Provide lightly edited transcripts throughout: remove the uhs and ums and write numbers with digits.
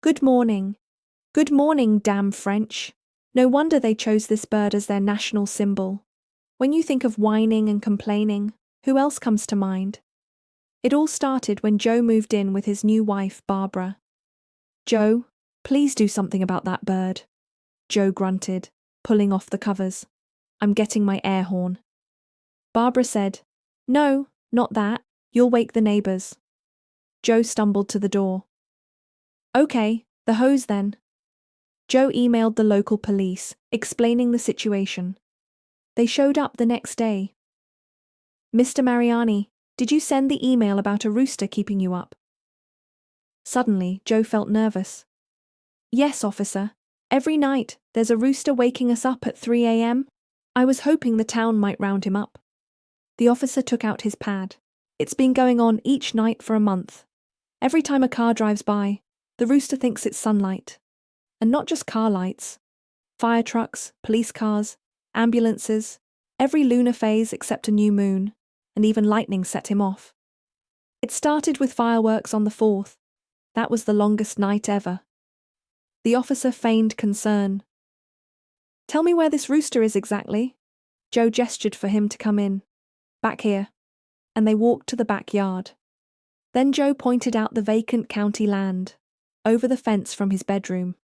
Good morning. Good morning, damn French. No wonder they chose this bird as their national symbol. When you think of whining and complaining, who else comes to mind? It all started when Joe moved in with his new wife, Barbara. Joe, please do something about that bird. Joe grunted, pulling off the covers. I'm getting my air horn. Barbara said, No, not that. You'll wake the neighbors. Joe stumbled to the door. Okay, the hose then. Joe emailed the local police, explaining the situation. They showed up the next day. Mr. Mariani, did you send the email about a rooster keeping you up? Suddenly, Joe felt nervous. Yes, officer. Every night, there's a rooster waking us up at 3 a.m. I was hoping the town might round him up. The officer took out his pad. It's been going on each night for a month. Every time a car drives by, the rooster thinks it's sunlight. And not just car lights. Fire trucks, police cars, ambulances, every lunar phase except a new moon, and even lightning set him off. It started with fireworks on the 4th. That was the longest night ever. The officer feigned concern. Tell me where this rooster is exactly. Joe gestured for him to come in. Back here. And they walked to the backyard. Then Joe pointed out the vacant county land, over the fence from his bedroom.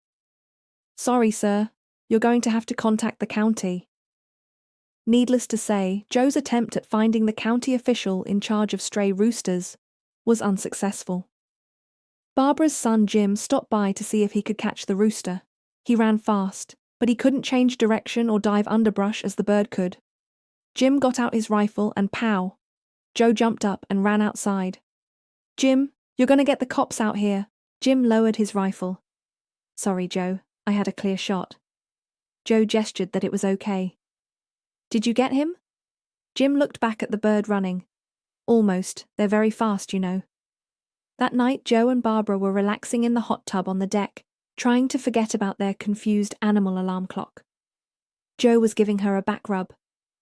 Sorry, sir. You're going to have to contact the county. Needless to say, Joe's attempt at finding the county official in charge of stray roosters was unsuccessful. Barbara's son Jim stopped by to see if he could catch the rooster. He ran fast, but he couldn't change direction or dive underbrush as the bird could. Jim got out his rifle and pow! Joe jumped up and ran outside. Jim, you're going to get the cops out here. Jim lowered his rifle. Sorry, Joe, I had a clear shot. Joe gestured that it was okay. Did you get him? Jim looked back at the bird running. Almost, they're very fast, you know. That night, Joe and Barbara were relaxing in the hot tub on the deck, trying to forget about their confused animal alarm clock. Joe was giving her a back rub.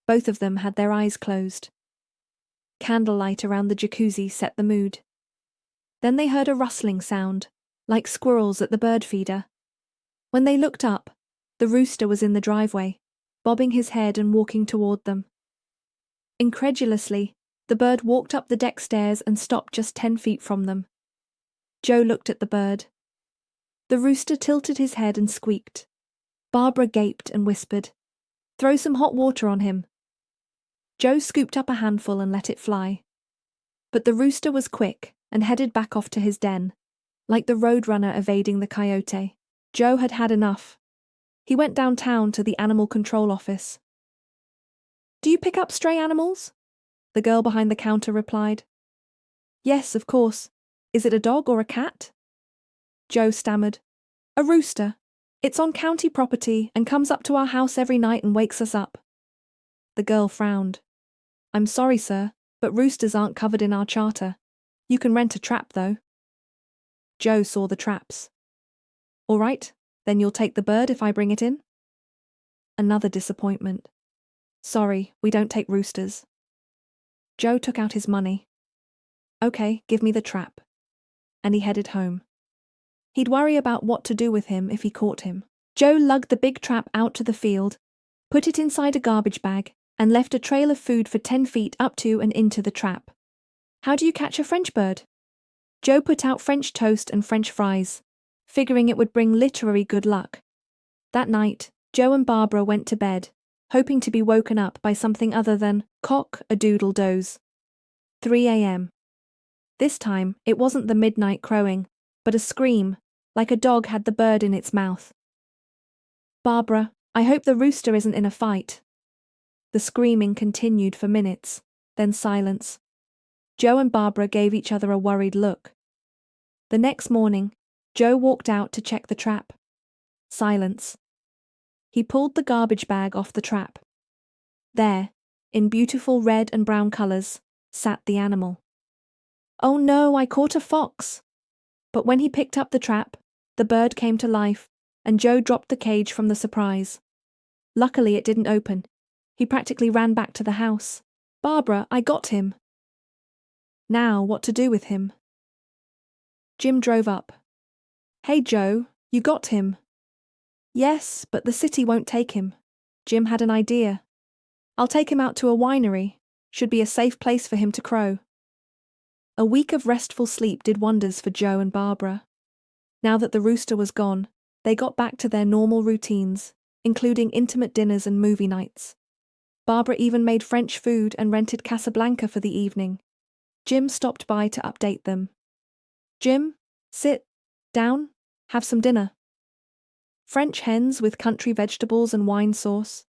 Both of them had their eyes closed. Candlelight around the jacuzzi set the mood. Then they heard a rustling sound, like squirrels at the bird feeder. When they looked up, the rooster was in the driveway, bobbing his head and walking toward them. Incredulously, the bird walked up the deck stairs and stopped just 10 feet from them. Joe looked at the bird. The rooster tilted his head and squeaked. Barbara gaped and whispered, "Throw some hot water on him." Joe scooped up a handful and let it fly. But the rooster was quick and headed back off to his den, like the roadrunner evading the coyote. Joe had had enough. He went downtown to the animal control office. Do you pick up stray animals? The girl behind the counter replied. Yes, of course. Is it a dog or a cat? Joe stammered. A rooster. It's on county property and comes up to our house every night and wakes us up. The girl frowned. I'm sorry, sir, but roosters aren't covered in our charter. You can rent a trap, though. Joe saw the traps. All right, then you'll take the bird if I bring it in? Another disappointment. Sorry, we don't take roosters. Joe took out his money. Okay, give me the trap. And he headed home. He'd worry about what to do with him if he caught him. Joe lugged the big trap out to the field, put it inside a garbage bag, and left a trail of food for 10 feet up to and into the trap. How do you catch a French bird? Joe put out French toast and French fries, figuring it would bring literary good luck. That night, Joe and Barbara went to bed, hoping to be woken up by something other than cock-a-doodle-doze. 3 a.m. This time, it wasn't the midnight crowing, but a scream, like a dog had the bird in its mouth. Barbara, I hope the rooster isn't in a fight. The screaming continued for minutes, then silence. Joe and Barbara gave each other a worried look. The next morning, Joe walked out to check the trap. Silence. He pulled the garbage bag off the trap. There, in beautiful red and brown colors, sat the animal. Oh no, I caught a fox! But when he picked up the trap, the bird came to life, and Joe dropped the cage from the surprise. Luckily, it didn't open. He practically ran back to the house. Barbara, I got him! Now, what to do with him? Jim drove up. Hey Joe, you got him. Yes, but the city won't take him. Jim had an idea. I'll take him out to a winery. Should be a safe place for him to crow. A week of restful sleep did wonders for Joe and Barbara. Now that the rooster was gone, they got back to their normal routines, including intimate dinners and movie nights. Barbara even made French food and rented Casablanca for the evening. Jim stopped by to update them. Jim, sit down, have some dinner. French hens with country vegetables and wine sauce.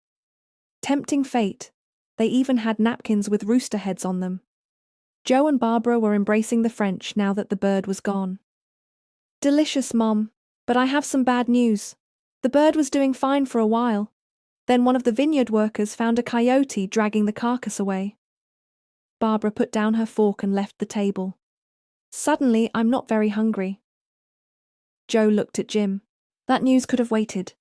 Tempting fate, they even had napkins with rooster heads on them. Joe and Barbara were embracing the French now that the bird was gone. Delicious, Mom, but I have some bad news. The bird was doing fine for a while. Then one of the vineyard workers found a coyote dragging the carcass away. Barbara put down her fork and left the table. Suddenly, I'm not very hungry. Joe looked at Jim. That news could have waited.